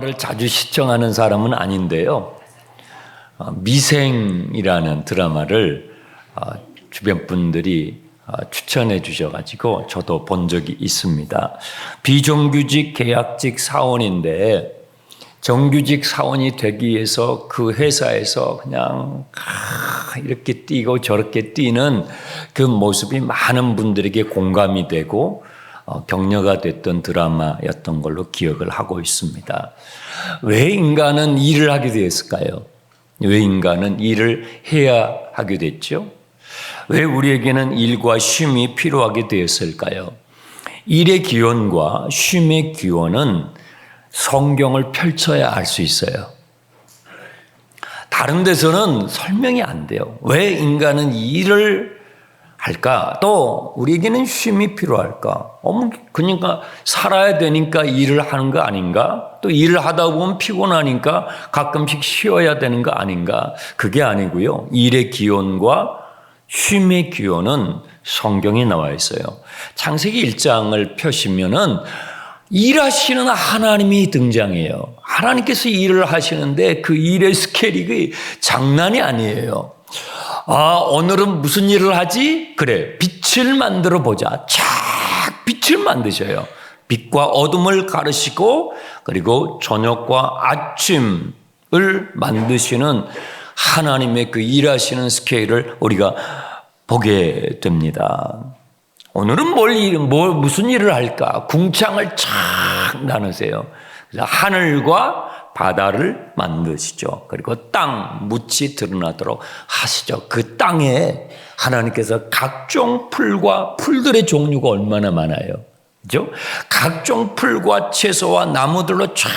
드라마를 자주 시청하는 사람은 아닌데요. 미생이라는 드라마를 주변 분들이 추천해 주셔가지고 저도 본 적이 있습니다. 비정규직 계약직 사원인데 정규직 사원이 되기 위해서 그 회사에서 그냥 이렇게 뛰고 저렇게 뛰는 그 모습이 많은 분들에게 공감이 되고 격려가 됐던 드라마였던 걸로 기억을 하고 있습니다. 왜 인간은 일을 하게 되었을까요? 왜 인간은 일을 해야 하게 됐죠? 왜 우리에게는 일과 쉼이 필요하게 되었을까요? 일의 기원과 쉼의 기원은 성경을 펼쳐야 알 수 있어요. 다른 데서는 설명이 안 돼요. 왜 인간은 일을 할까? 또 우리에게는 쉼이 필요할까? 그러니까 살아야 되니까 일을 하는 거 아닌가? 또 일을 하다 보면 피곤하니까 가끔씩 쉬어야 되는 거 아닌가? 그게 아니고요. 일의 기원과 쉼의 기원은 성경에 나와 있어요. 창세기 1장을 펴시면은 일하시는 하나님이 등장해요. 하나님께서 일을 하시는데 그 일의 스케일이 장난이 아니에요. 오늘은 무슨 일을 하지? 그래, 빛을 만들어 보자. 착 빛을 만드셔요. 빛과 어둠을 가르시고 그리고 저녁과 아침을 만드시는 하나님의 그 일하시는 스케일을 우리가 보게 됩니다. 오늘은 무슨 일을 할까? 궁창을 착 나누세요. 그래서 하늘과 바다를 만드시죠. 그리고 땅, 묻이 드러나도록 하시죠. 그 땅에 하나님께서 각종 풀과 풀들의 종류가 얼마나 많아요. 그죠? 각종 풀과 채소와 나무들로 쫙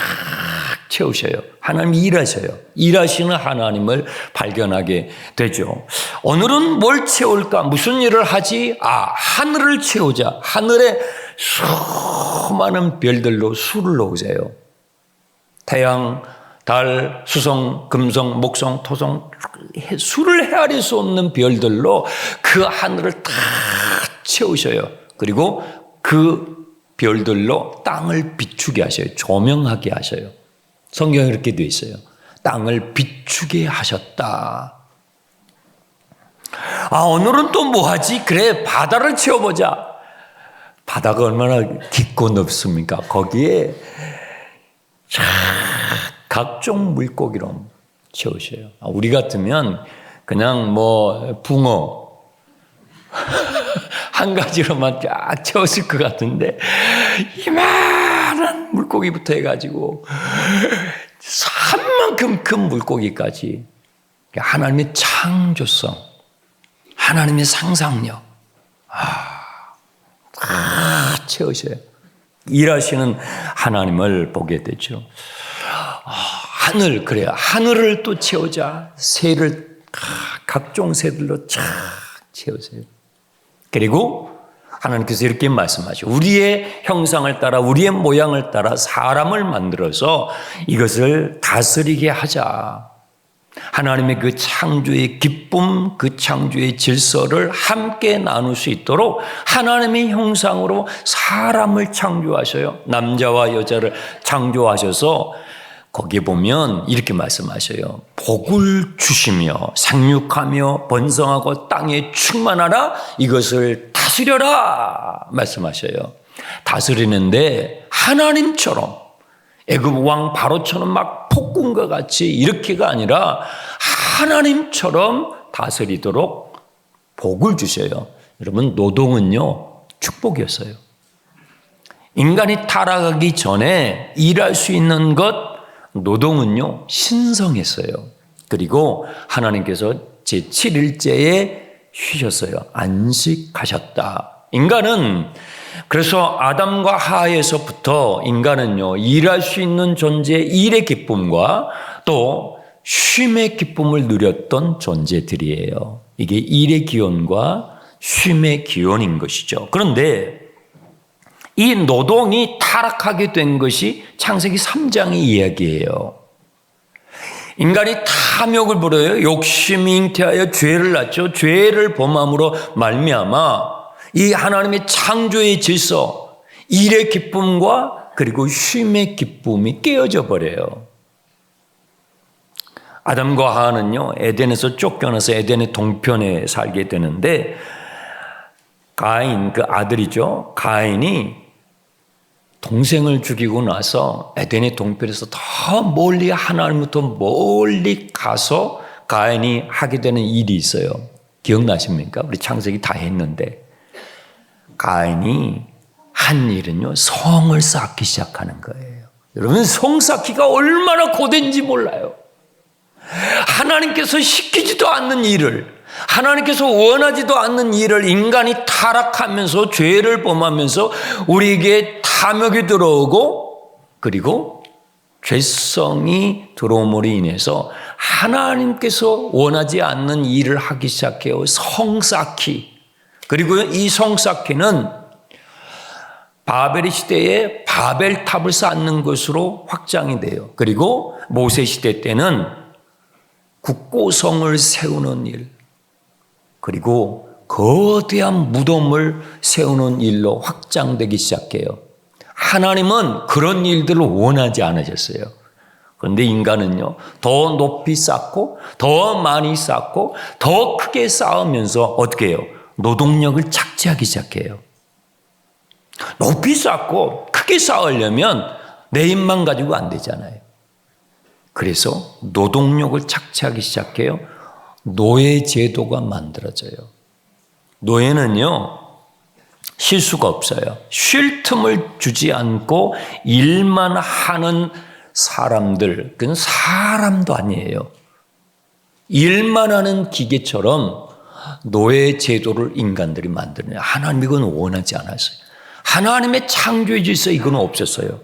채우셔요. 하나님이 일하셔요. 일하시는 하나님을 발견하게 되죠. 오늘은 뭘 채울까? 무슨 일을 하지? 하늘을 채우자. 하늘에 수많은 별들로 수를 놓으세요. 태양, 달, 수성, 금성, 목성, 토성, 수를 헤아릴 수 없는 별들로 그 하늘을 다 채우셔요. 그리고 그 별들로 땅을 비추게 하셔요. 조명하게 하셔요. 성경에 이렇게 되어 있어요. 땅을 비추게 하셨다. 오늘은 또 뭐 하지? 그래, 바다를 채워보자. 바다가 얼마나 깊고 넓습니까? 거기에 각종 물고기로 채우셔요. 우리 같으면 그냥 붕어 한 가지로만 쫙 채웠을 것 같은데 이만한 물고기부터 해가지고 산만큼 큰 물고기까지 하나님의 창조성, 하나님의 상상력 다 채우셔요. 일하시는 하나님을 보게 되죠. 하늘, 그래요. 하늘을 또 채우자. 새를 각종 새들로 쫙 채우세요. 그리고 하나님께서 이렇게 말씀하시죠. 우리의 형상을 따라 우리의 모양을 따라 사람을 만들어서 이것을 다스리게 하자. 하나님의 그 창조의 기쁨, 그 창조의 질서를 함께 나눌 수 있도록 하나님의 형상으로 사람을 창조하셔요. 남자와 여자를 창조하셔서 거기에 보면 이렇게 말씀하셔요. 복을 주시며 생육하며 번성하고 땅에 충만하라. 이것을 다스려라 말씀하셔요. 다스리는데 하나님처럼 애굽 왕 바로처럼 막 폭군과 같이 이렇게가 아니라 하나님처럼 다스리도록 복을 주셔요. 여러분, 노동은요 축복이었어요. 인간이 타락하기 전에 일할 수 있는 것, 노동은요 신성했어요. 그리고 하나님께서 제7일째에 쉬셨어요. 안식하셨다. 인간은 그래서 아담과 하에서부터 인간은요 일할 수 있는 존재, 일의 기쁨과 또 쉼의 기쁨을 누렸던 존재들이에요. 이게 일의 기원과 쉼의 기원인 것이죠. 그런데 이 노동이 타락하게 된 것이 창세기 3장의 이야기예요. 인간이 탐욕을 부려요. 욕심이 잉태하여 죄를 낳죠. 죄를 범함으로 말미암아 이 하나님의 창조의 질서, 일의 기쁨과 그리고 쉼의 기쁨이 깨어져 버려요. 아담과 하와는요, 에덴에서 쫓겨나서 에덴의 동편에 살게 되는데, 가인, 그 아들이죠. 가인이 동생을 죽이고 나서 에덴의 동편에서 더 멀리, 하나님부터 멀리 가서 가인이 하게 되는 일이 있어요. 기억나십니까? 우리 창세기 다 했는데, 가인이 한 일은요, 성을 쌓기 시작하는 거예요. 여러분, 성 쌓기가 얼마나 고된지 몰라요. 하나님께서 시키지도 않는 일을, 하나님께서 원하지도 않는 일을 인간이 타락하면서 죄를 범하면서 우리에게 탐욕이 들어오고, 그리고 죄성이 들어옴으로 인해서 하나님께서 원하지 않는 일을 하기 시작해요. 성 쌓기. 그리고 이 성 쌓기는 바벨 시대에 바벨탑을 쌓는 것으로 확장이 돼요. 그리고 모세 시대 때는 국고성을 세우는 일, 그리고 거대한 무덤을 세우는 일로 확장되기 시작해요. 하나님은 그런 일들을 원하지 않으셨어요. 그런데 인간은요, 더 높이 쌓고, 더 많이 쌓고, 더 크게 쌓으면서 어떻게 해요? 노동력을 착취하기 시작해요. 높이 쌓고 크게 쌓으려면 내 힘만 가지고 안 되잖아요. 그래서 노동력을 착취하기 시작해요. 노예 제도가 만들어져요. 노예는요, 쉴 수가 없어요. 쉴 틈을 주지 않고 일만 하는 사람들, 그건 사람도 아니에요. 일만 하는 기계처럼 노예 제도를 인간들이 만드는, 하나님이 그건 원하지 않았어요. 하나님의 창조의 질서 이건 없었어요.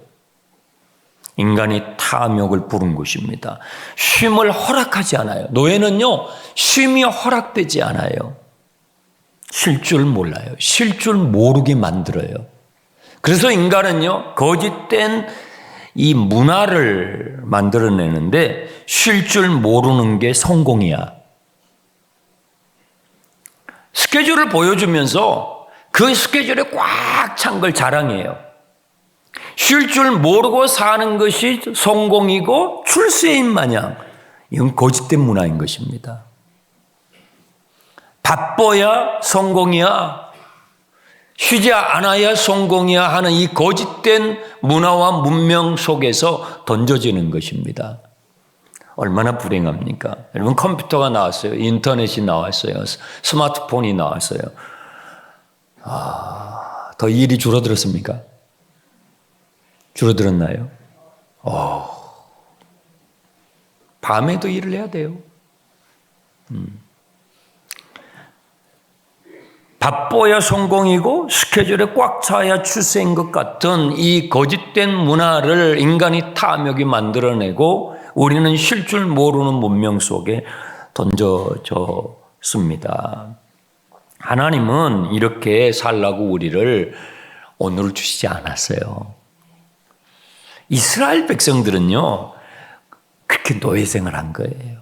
인간이 탐욕을 부른 것입니다. 쉼을 허락하지 않아요. 노예는요, 쉼이 허락되지 않아요. 쉴 줄 몰라요. 쉴 줄 모르게 만들어요. 그래서 인간은요, 거짓된 이 문화를 만들어내는데 쉴 줄 모르는 게 성공이야. 스케줄을 보여주면서 그 스케줄에 꽉 찬 걸 자랑해요. 쉴 줄 모르고 사는 것이 성공이고 출세인 마냥, 이건 거짓된 문화인 것입니다. 바빠야 성공이야, 쉬지 않아야 성공이야 하는 이 거짓된 문화와 문명 속에서 던져지는 것입니다. 얼마나 불행합니까? 여러분, 컴퓨터가 나왔어요. 인터넷이 나왔어요. 스마트폰이 나왔어요. 더 일이 줄어들었습니까? 줄어들었나요? 밤에도 일을 해야 돼요. 바빠야 성공이고 스케줄에 꽉 차야 출세인 것 같은 이 거짓된 문화를 인간이 탐욕이 만들어내고 우리는 쉴 줄 모르는 문명 속에 던져졌습니다. 하나님은 이렇게 살라고 우리를 오늘을 주시지 않았어요. 이스라엘 백성들은요, 그렇게 노예생활을 한 거예요.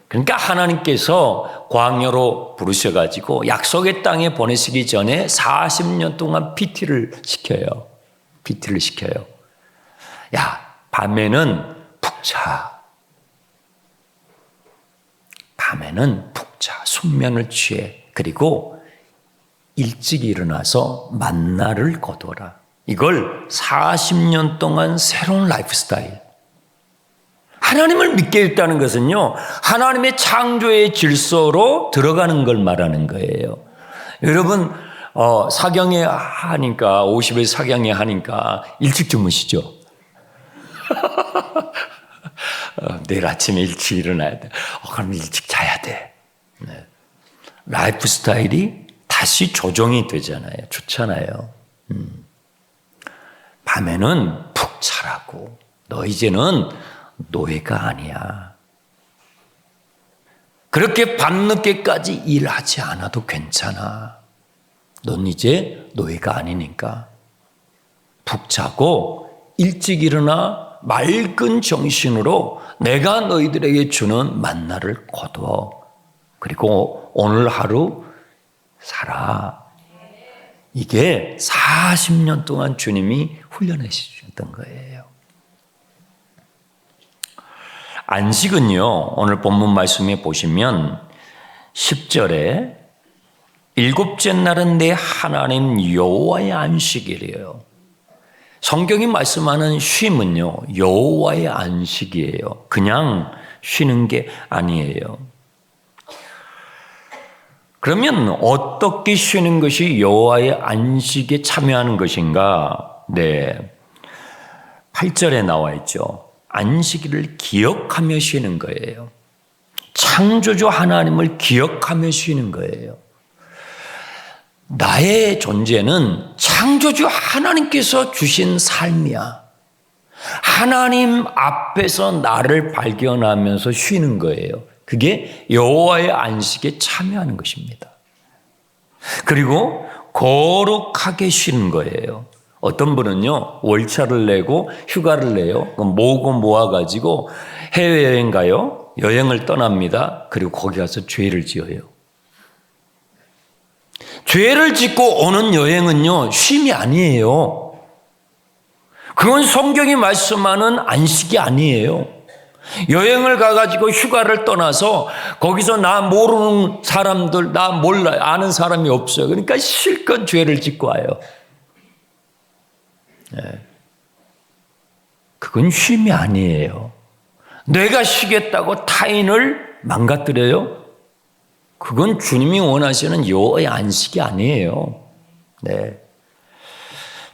그러니까 하나님께서 광야로 부르셔가지고 약속의 땅에 보내시기 전에 40년 동안 PT를 시켜요. PT를 시켜요. 야, 밤에는 푹 자. 밤에는 푹 자. 숙면을 취해. 그리고 일찍 일어나서 만나를 거둬라. 이걸 40년 동안 새로운 라이프 스타일. 하나님을 믿게 했다는 것은요, 하나님의 창조의 질서로 들어가는 걸 말하는 거예요. 여러분, 사경에 하니까, 50일 사경에 하니까 일찍 주무시죠? 내일 아침에 일찍 일어나야 돼. 그럼 일찍 자야 돼. 네. 라이프 스타일이 다시 조정이 되잖아요. 좋잖아요. 밤에는 푹 자라고. 너 이제는 노예가 아니야. 그렇게 밤늦게까지 일하지 않아도 괜찮아. 넌 이제 노예가 아니니까 푹 자고 일찍 일어나 맑은 정신으로 내가 너희들에게 주는 만나를 거둬. 그리고 오늘 하루 살아. 이게 40년 동안 주님이 훈련해 주셨던 거예요. 안식은요, 오늘 본문 말씀에 보시면 10절에 일곱째 날은 내 하나님 여호와의 안식일이에요. 성경이 말씀하는 쉼은요, 여호와의 안식이에요. 그냥 쉬는 게 아니에요. 그러면 어떻게 쉬는 것이 여호와의 안식에 참여하는 것인가? 네, 8절에 나와 있죠. 안식일을 기억하며 쉬는 거예요. 창조주 하나님을 기억하며 쉬는 거예요. 나의 존재는 창조주 하나님께서 주신 삶이야. 하나님 앞에서 나를 발견하면서 쉬는 거예요. 그게 여호와의 안식에 참여하는 것입니다. 그리고 거룩하게 쉬는 거예요. 어떤 분은요, 월차를 내고 휴가를 내요. 모으고 모아가지고 해외여행 가요. 여행을 떠납니다. 그리고 거기 가서 죄를 지어요. 죄를 짓고 오는 여행은요, 쉼이 아니에요. 그건 성경이 말씀하는 안식이 아니에요. 여행을 가가지고 휴가를 떠나서 거기서 나 모르는 사람들, 나 몰라요. 아는 사람이 없어요. 그러니까 실컷 죄를 짓고 와요. 네. 그건 쉼이 아니에요. 내가 쉬겠다고 타인을 망가뜨려요? 그건 주님이 원하시는 여호와의 안식이 아니에요. 네.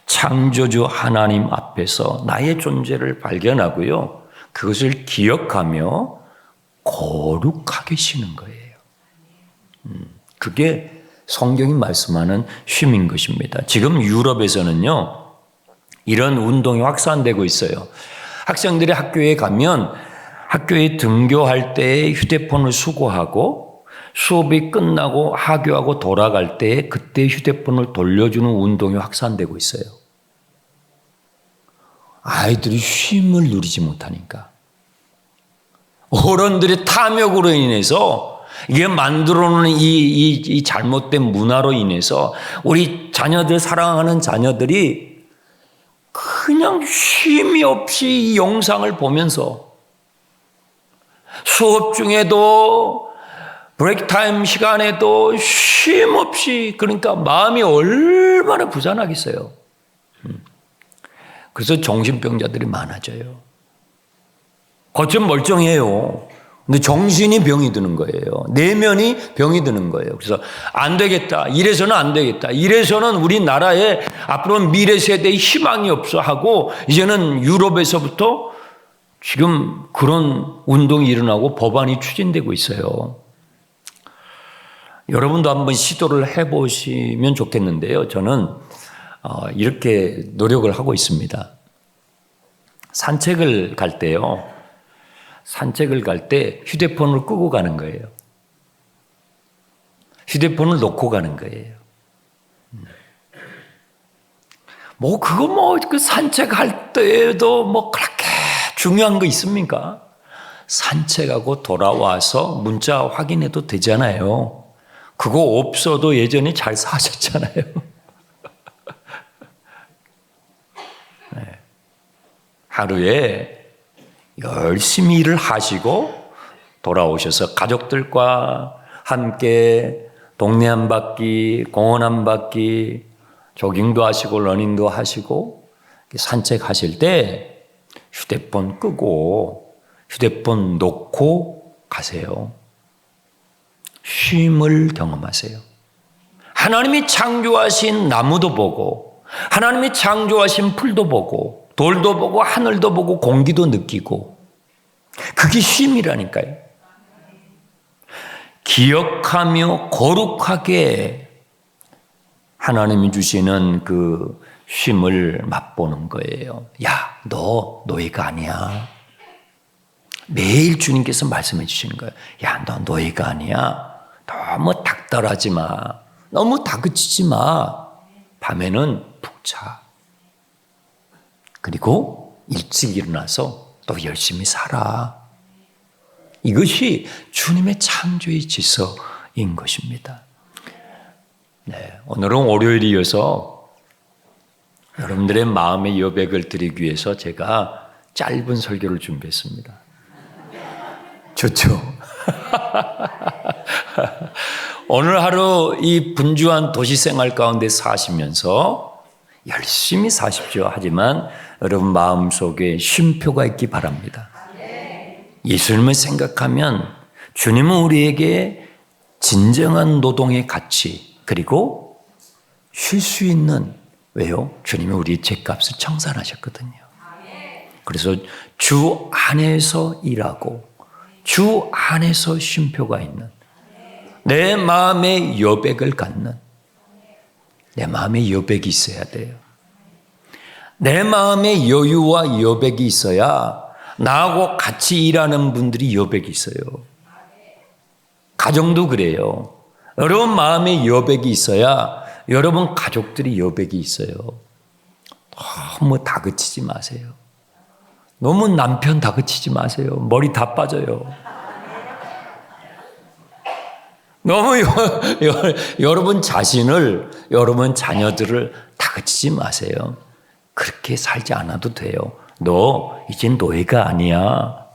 창조주 하나님 앞에서 나의 존재를 발견하고요. 그것을 기억하며 거룩하게 쉬는 거예요. 그게 성경이 말씀하는 쉼인 것입니다. 지금 유럽에서는요, 이런 운동이 확산되고 있어요. 학생들이 학교에 가면 학교에 등교할 때 휴대폰을 수거하고 수업이 끝나고 하교하고 돌아갈 때 그때 휴대폰을 돌려주는 운동이 확산되고 있어요. 아이들이 쉼을 누리지 못하니까. 어른들의 탐욕으로 인해서 이게 만들어놓는 이 잘못된 문화로 인해서 우리 자녀들, 사랑하는 자녀들이 그냥 쉼이 없이 이 영상을 보면서 수업 중에도 브레이크 타임 시간에도 쉼 없이, 그러니까 마음이 얼마나 부산하겠어요. 그래서 정신병자들이 많아져요. 겉은 멀쩡해요. 근데 정신이 병이 드는 거예요. 내면이 병이 드는 거예요. 그래서 안 되겠다. 이래서는 안 되겠다. 이래서는 우리나라에 앞으로 미래 세대의 희망이 없어 하고 이제는 유럽에서부터 지금 그런 운동이 일어나고 법안이 추진되고 있어요. 여러분도 한번 시도를 해보시면 좋겠는데요. 저는 이렇게 노력을 하고 있습니다. 산책을 갈 때요. 산책을 갈 때 휴대폰을 끄고 가는 거예요. 휴대폰을 놓고 가는 거예요. 그 산책할 때에도 그렇게 중요한 거 있습니까? 산책하고 돌아와서 문자 확인해도 되잖아요. 그거 없어도 예전에 잘 사셨잖아요. 네. 하루에 열심히 일을 하시고 돌아오셔서 가족들과 함께 동네 한 바퀴, 공원 한 바퀴, 조깅도 하시고 러닝도 하시고 산책하실 때 휴대폰 끄고 휴대폰 놓고 가세요. 쉼을 경험하세요. 하나님이 창조하신 나무도 보고 하나님이 창조하신 풀도 보고 돌도 보고 하늘도 보고 공기도 느끼고 그게 쉼이라니까요. 기억하며 거룩하게 하나님이 주시는 그 쉼을 맛보는 거예요. 야, 너 노예가 아니야. 매일 주님께서 말씀해 주시는 거예요. 야, 너 노예가 아니야. 너무 닥달하지 마. 너무 다그치지 마. 밤에는 푹 자. 그리고 일찍 일어나서 또 열심히 살아. 이것이 주님의 창조의 질서인 것입니다. 네, 오늘은 월요일이어서 여러분들의 마음의 여백을 드리기 위해서 제가 짧은 설교를 준비했습니다. 좋죠? 오늘 하루 이 분주한 도시 생활 가운데 사시면서 열심히 사십시오. 하지만 여러분 마음속에 쉼표가 있기 바랍니다. 예수님을 생각하면 주님은 우리에게 진정한 노동의 가치 그리고 쉴 수 있는 왜요? 주님이 우리의 죄값을 청산하셨거든요. 그래서 주 안에서 일하고 주 안에서 쉼표가 있는 내 마음의 여백을 갖는 내 마음의 여백이 있어야 돼요. 내 마음의 여유와 여백이 있어야 나하고 같이 일하는 분들이 여백이 있어요. 가정도 그래요. 여러분 마음의 여백이 있어야 여러분 가족들이 여백이 있어요. 너무 다그치지 마세요. 너무 남편 다그치지 마세요. 머리 다 빠져요. 너무 여러분 자신을, 여러분 자녀들을 다그치지 마세요. 그렇게 살지 않아도 돼요. 너 이젠 노예가 아니야.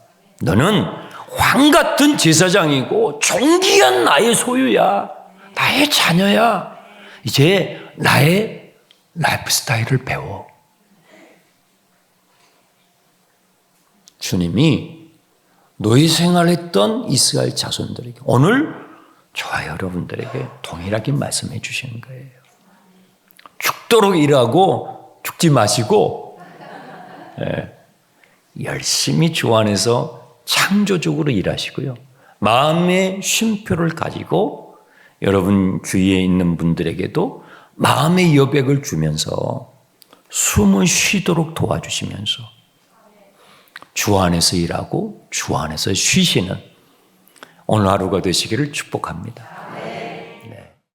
너는 왕 같은 제사장이고 존귀한 나의 소유야. 나의 자녀야. 이제 나의 라이프 스타일을 배워. 주님이 노예 생활했던 이스라엘 자손들에게 오늘 저와 여러분들에게 동일하게 말씀해 주시는 거예요. 죽도록 일하고 죽지 마시고 열심히 주 안에서 창조적으로 일하시고요. 마음의 쉼표를 가지고 여러분 주위에 있는 분들에게도 마음의 여백을 주면서 숨을 쉬도록 도와주시면서 주 안에서 일하고 주 안에서 쉬시는 오늘 하루가 되시기를 축복합니다.